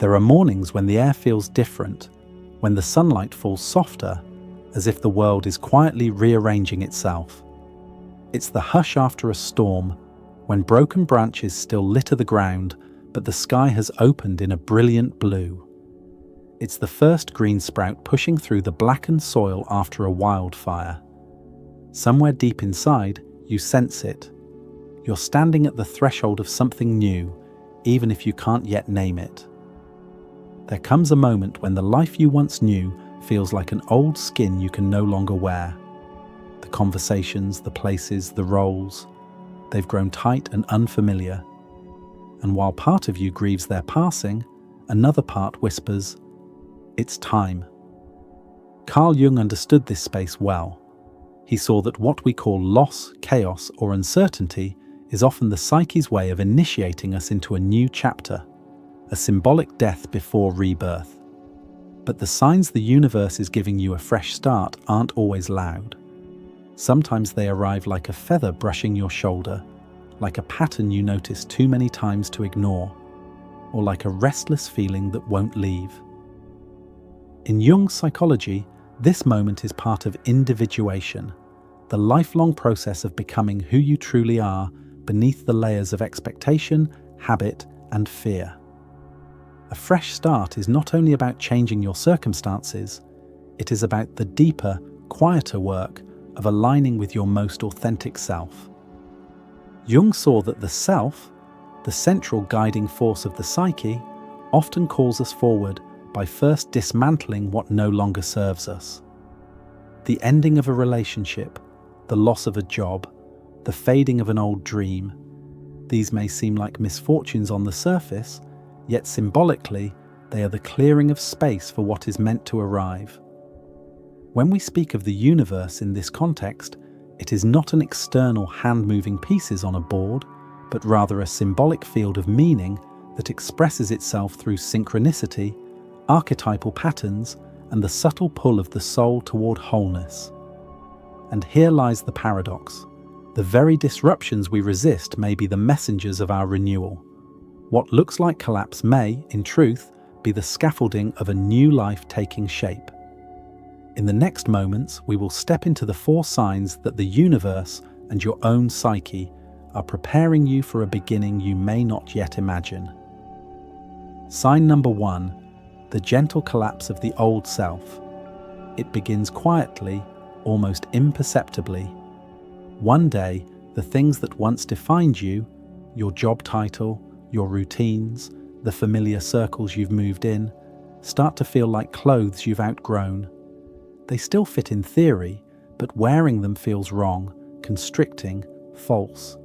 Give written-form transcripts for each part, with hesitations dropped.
There are mornings when the air feels different, when the sunlight falls softer, as if the world is quietly rearranging itself. It's the hush after a storm, when broken branches still litter the ground, but the sky has opened in a brilliant blue. It's the first green sprout pushing through the blackened soil after a wildfire. Somewhere deep inside, you sense it. You're standing at the threshold of something new, even if you can't yet name it. There comes a moment when the life you once knew feels like an old skin you can no longer wear. The conversations, the places, the roles, they've grown tight and unfamiliar. And while part of you grieves their passing, another part whispers, "It's time." Carl Jung understood this space well. He saw that what we call loss, chaos, or uncertainty is often the psyche's way of initiating us into a new chapter, a symbolic death before rebirth. But the signs the universe is giving you a fresh start aren't always loud. Sometimes they arrive like a feather brushing your shoulder, like a pattern you notice too many times to ignore, or like a restless feeling that won't leave. In Jung's psychology, this moment is part of individuation, the lifelong process of becoming who you truly are beneath the layers of expectation, habit, and fear. A fresh start is not only about changing your circumstances, it is about the deeper, quieter work of aligning with your most authentic self. Jung saw that the self, the central guiding force of the psyche, often calls us forward by first dismantling what no longer serves us. The ending of a relationship, the loss of a job, the fading of an old dream. These may seem like misfortunes on the surface, yet symbolically, they are the clearing of space for what is meant to arrive. When we speak of the universe in this context, it is not an external hand moving pieces on a board, but rather a symbolic field of meaning that expresses itself through synchronicity, archetypal patterns, and the subtle pull of the soul toward wholeness. And here lies the paradox. The very disruptions we resist may be the messengers of our renewal. What looks like collapse may, in truth, be the scaffolding of a new life taking shape. In the next moments, we will step into the 4 signs that the universe and your own psyche are preparing you for a beginning you may not yet imagine. Sign number 1, the gentle collapse of the old self. It begins quietly, almost imperceptibly. One day, the things that once defined you, your job title, your routines, the familiar circles you've moved in, start to feel like clothes you've outgrown. They still fit in theory, but wearing them feels wrong, constricting, false.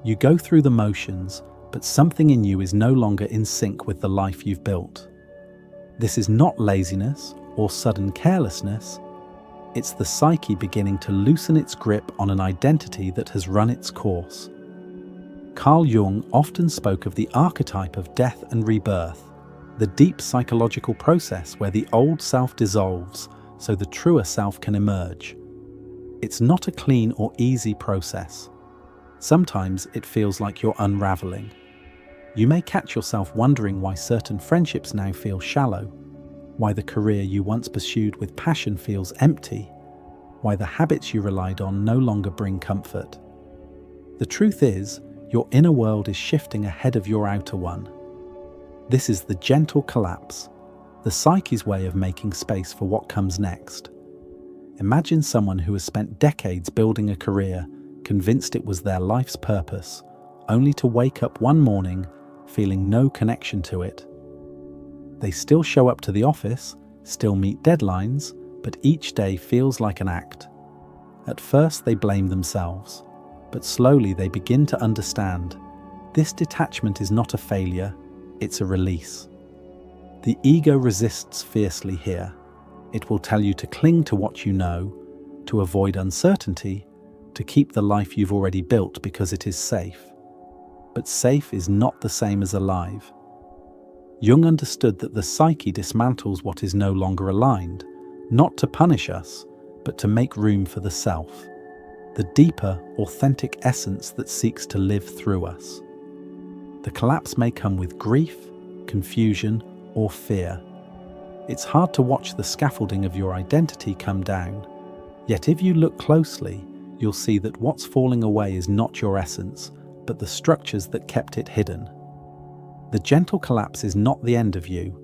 You go through the motions, but something in you is no longer in sync with the life you've built. This is not laziness or sudden carelessness. It's the psyche beginning to loosen its grip on an identity that has run its course. Carl Jung often spoke of the archetype of death and rebirth, the deep psychological process where the old self dissolves so the truer self can emerge. It's not a clean or easy process. Sometimes it feels like you're unraveling. You may catch yourself wondering why certain friendships now feel shallow, why the career you once pursued with passion feels empty, why the habits you relied on no longer bring comfort. The truth is, your inner world is shifting ahead of your outer one. This is the gentle collapse, the psyche's way of making space for what comes next. Imagine someone who has spent decades building a career, convinced it was their life's purpose, only to wake up one morning feeling no connection to it. They still show up to the office, still meet deadlines, but each day feels like an act. At first they blame themselves, but slowly they begin to understand. This detachment is not a failure, it's a release. The ego resists fiercely here. It will tell you to cling to what you know, to avoid uncertainty, to keep the life you've already built because it is safe. But safe is not the same as alive. Jung understood that the psyche dismantles what is no longer aligned, not to punish us, but to make room for the self, the deeper, authentic essence that seeks to live through us. The collapse may come with grief, confusion, or fear. It's hard to watch the scaffolding of your identity come down. Yet if you look closely, you'll see that what's falling away is not your essence, but the structures that kept it hidden. The gentle collapse is not the end of you.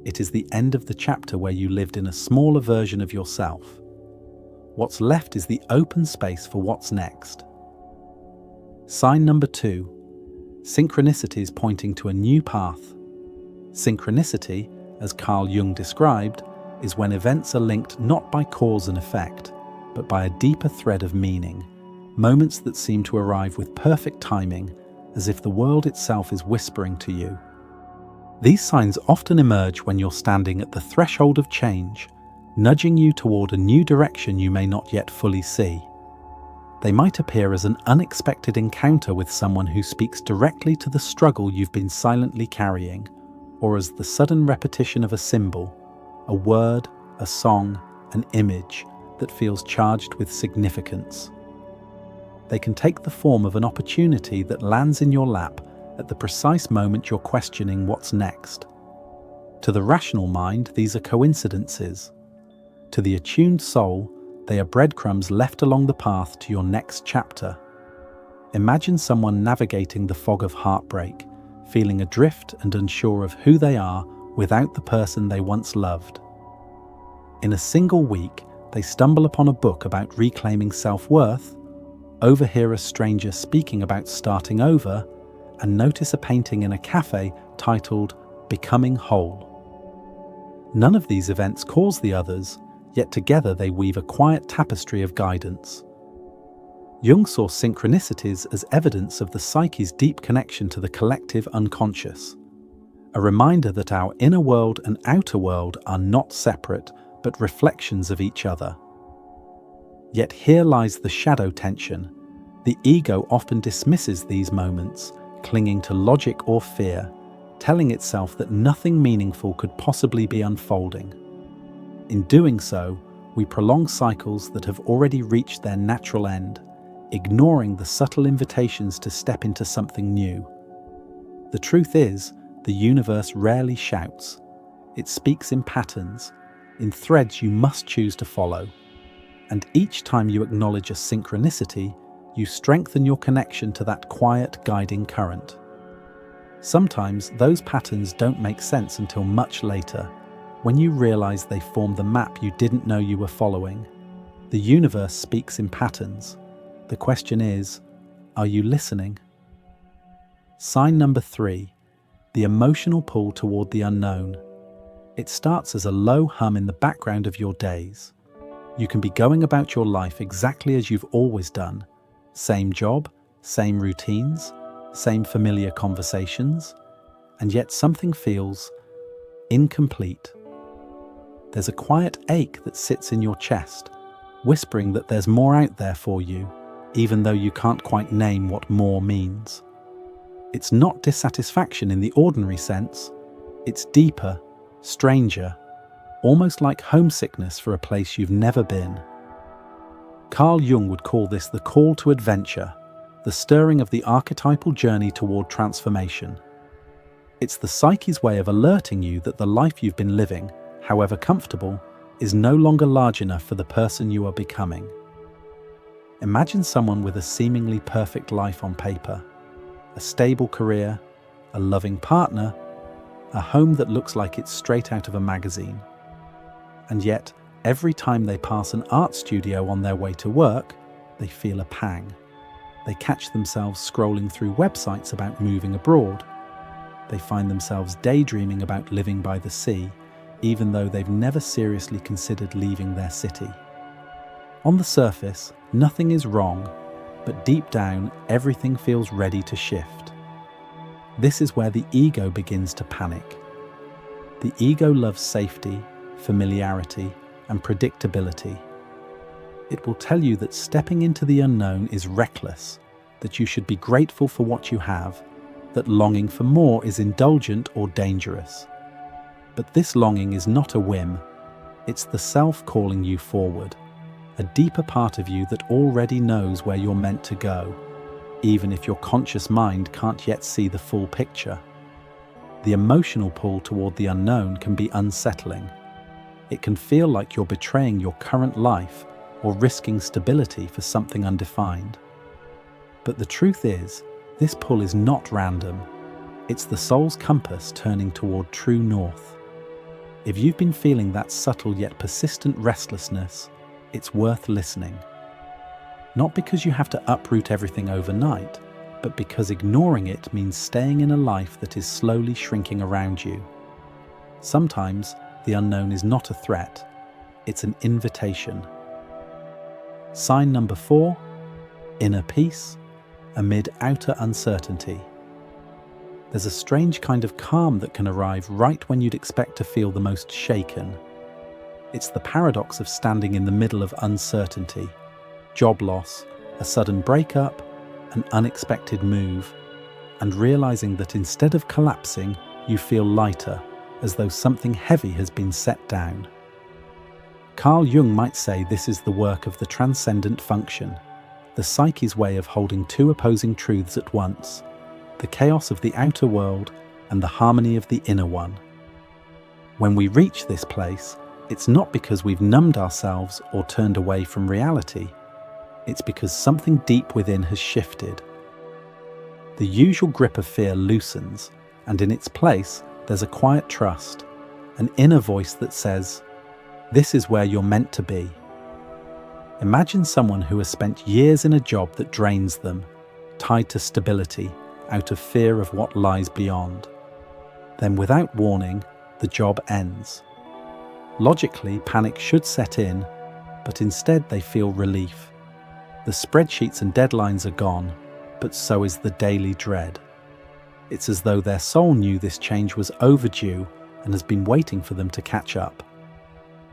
It is the end of the chapter where you lived in a smaller version of yourself. What's left is the open space for what's next. Sign number 2. Synchronicities pointing to a new path. Synchronicity, as Carl Jung described, is when events are linked not by cause and effect, but by a deeper thread of meaning, moments that seem to arrive with perfect timing, as if the world itself is whispering to you. These signs often emerge when you're standing at the threshold of change, nudging you toward a new direction you may not yet fully see. They might appear as an unexpected encounter with someone who speaks directly to the struggle you've been silently carrying, or as the sudden repetition of a symbol, a word, a song, an image that feels charged with significance. They can take the form of an opportunity that lands in your lap at the precise moment you're questioning what's next. To the rational mind, these are coincidences. To the attuned soul, they are breadcrumbs left along the path to your next chapter. Imagine someone navigating the fog of heartbreak, feeling adrift and unsure of who they are without the person they once loved. In a single week, they stumble upon a book about reclaiming self-worth, overhear a stranger speaking about starting over, and notice a painting in a cafe titled "Becoming Whole." None of these events cause the others, yet together they weave a quiet tapestry of guidance. Jung saw synchronicities as evidence of the psyche's deep connection to the collective unconscious, a reminder that our inner world and outer world are not separate, but reflections of each other. Yet here lies the shadow tension. The ego often dismisses these moments, clinging to logic or fear, telling itself that nothing meaningful could possibly be unfolding. In doing so, we prolong cycles that have already reached their natural end, ignoring the subtle invitations to step into something new. The truth is, the universe rarely shouts. It speaks in patterns, in threads you must choose to follow. And each time you acknowledge a synchronicity, you strengthen your connection to that quiet guiding current. Sometimes those patterns don't make sense until much later, when you realize they form the map you didn't know you were following. The universe speaks in patterns. The question is, are you listening? Sign number 3, the emotional pull toward the unknown. It starts as a low hum in the background of your days. You can be going about your life exactly as you've always done. Same job, same routines, same familiar conversations, and yet something feels incomplete. There's a quiet ache that sits in your chest, whispering that there's more out there for you, even though you can't quite name what more means. It's not dissatisfaction in the ordinary sense. It's deeper, stranger, almost like homesickness for a place you've never been. Carl Jung would call this the call to adventure, the stirring of the archetypal journey toward transformation. It's the psyche's way of alerting you that the life you've been living, however comfortable, is no longer large enough for the person you are becoming. Imagine someone with a seemingly perfect life on paper, a stable career, a loving partner, a home that looks like it's straight out of a magazine. And yet, every time they pass an art studio on their way to work, they feel a pang. They catch themselves scrolling through websites about moving abroad. They find themselves daydreaming about living by the sea, even though they've never seriously considered leaving their city. On the surface, nothing is wrong, but deep down, everything feels ready to shift. This is where the ego begins to panic. The ego loves safety, familiarity, and predictability. It will tell you that stepping into the unknown is reckless, that you should be grateful for what you have, that longing for more is indulgent or dangerous. But this longing is not a whim. It's the self calling you forward, a deeper part of you that already knows where you're meant to go, even if your conscious mind can't yet see the full picture. The emotional pull toward the unknown can be unsettling. It can feel like you're betraying your current life or risking stability for something undefined. But the truth is, this pull is not random. It's the soul's compass turning toward true north. If you've been feeling that subtle yet persistent restlessness, it's worth listening. Not because you have to uproot everything overnight, but because ignoring it means staying in a life that is slowly shrinking around you. Sometimes the unknown is not a threat, it's an invitation. Sign number 4, inner peace amid outer uncertainty. There's a strange kind of calm that can arrive right when you'd expect to feel the most shaken. It's the paradox of standing in the middle of uncertainty, job loss, a sudden breakup, an unexpected move, and realizing that instead of collapsing, you feel lighter, as though something heavy has been set down. Carl Jung might say this is the work of the transcendent function, the psyche's way of holding two opposing truths at once, the chaos of the outer world and the harmony of the inner one. When we reach this place, it's not because we've numbed ourselves or turned away from reality. It's because something deep within has shifted. The usual grip of fear loosens, and in its place, there's a quiet trust, an inner voice that says, "This is where you're meant to be." Imagine someone who has spent years in a job that drains them, tied to stability, out of fear of what lies beyond. Then, without warning, the job ends. Logically, panic should set in, but instead they feel relief. The spreadsheets and deadlines are gone, but so is the daily dread. It's as though their soul knew this change was overdue and has been waiting for them to catch up.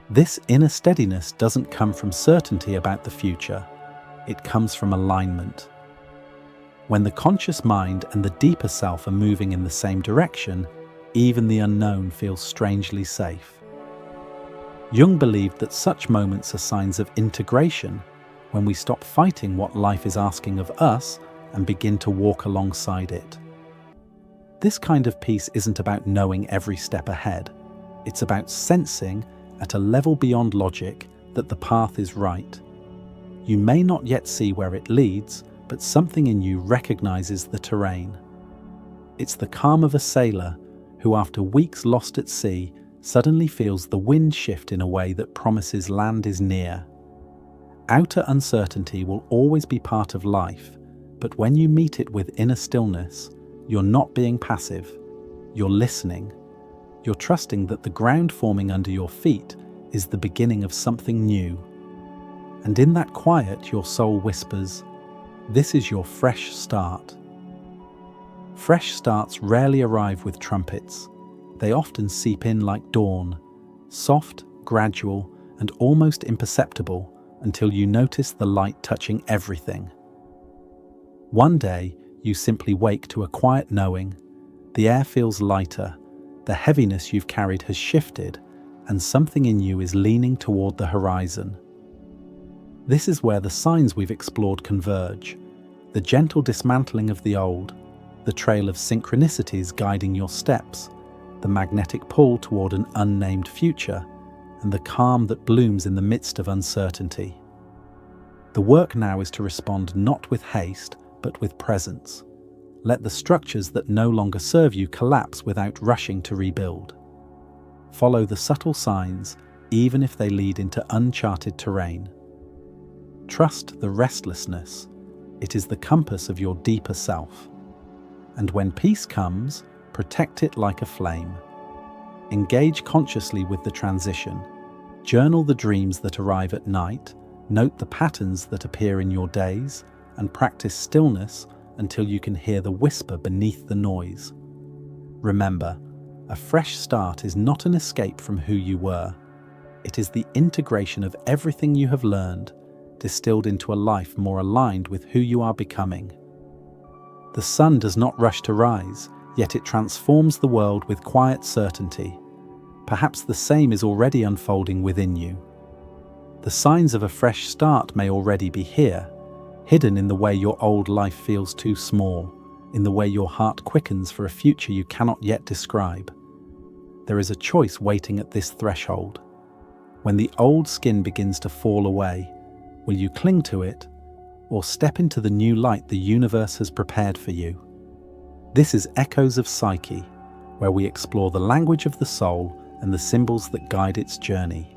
This inner steadiness doesn't come from certainty about the future. It comes from alignment. When the conscious mind and the deeper self are moving in the same direction, even the unknown feels strangely safe. Jung believed that such moments are signs of integration, when we stop fighting what life is asking of us and begin to walk alongside it. This kind of peace isn't about knowing every step ahead. It's about sensing, at a level beyond logic, that the path is right. You may not yet see where it leads, but something in you recognizes the terrain. It's the calm of a sailor who, after weeks lost at sea, suddenly feels the wind shift in a way that promises land is near. Outer uncertainty will always be part of life, but when you meet it with inner stillness, you're not being passive, you're listening. You're trusting that the ground forming under your feet is the beginning of something new. And in that quiet, your soul whispers, "This is your fresh start." Fresh starts rarely arrive with trumpets. They often seep in like dawn, soft, gradual, and almost imperceptible until you notice the light touching everything. One day, you simply wake to a quiet knowing. The air feels lighter, the heaviness you've carried has shifted, and something in you is leaning toward the horizon. This is where the signs we've explored converge, the gentle dismantling of the old, the trail of synchronicities guiding your steps, the magnetic pull toward an unnamed future, and the calm that blooms in the midst of uncertainty. The work now is to respond not with haste, but with presence. Let the structures that no longer serve you collapse without rushing to rebuild. Follow the subtle signs, even if they lead into uncharted terrain. Trust the restlessness. It is the compass of your deeper self. And when peace comes, protect it like a flame. Engage consciously with the transition. Journal the dreams that arrive at night, note the patterns that appear in your days, and practice stillness until you can hear the whisper beneath the noise. Remember, a fresh start is not an escape from who you were. It is the integration of everything you have learned, distilled into a life more aligned with who you are becoming. The sun does not rush to rise, yet it transforms the world with quiet certainty. Perhaps the same is already unfolding within you. The signs of a fresh start may already be here, hidden in the way your old life feels too small, in the way your heart quickens for a future you cannot yet describe. There is a choice waiting at this threshold. When the old skin begins to fall away, will you cling to it or step into the new light the universe has prepared for you? This is Echoes of Psyche, where we explore the language of the soul and the symbols that guide its journey.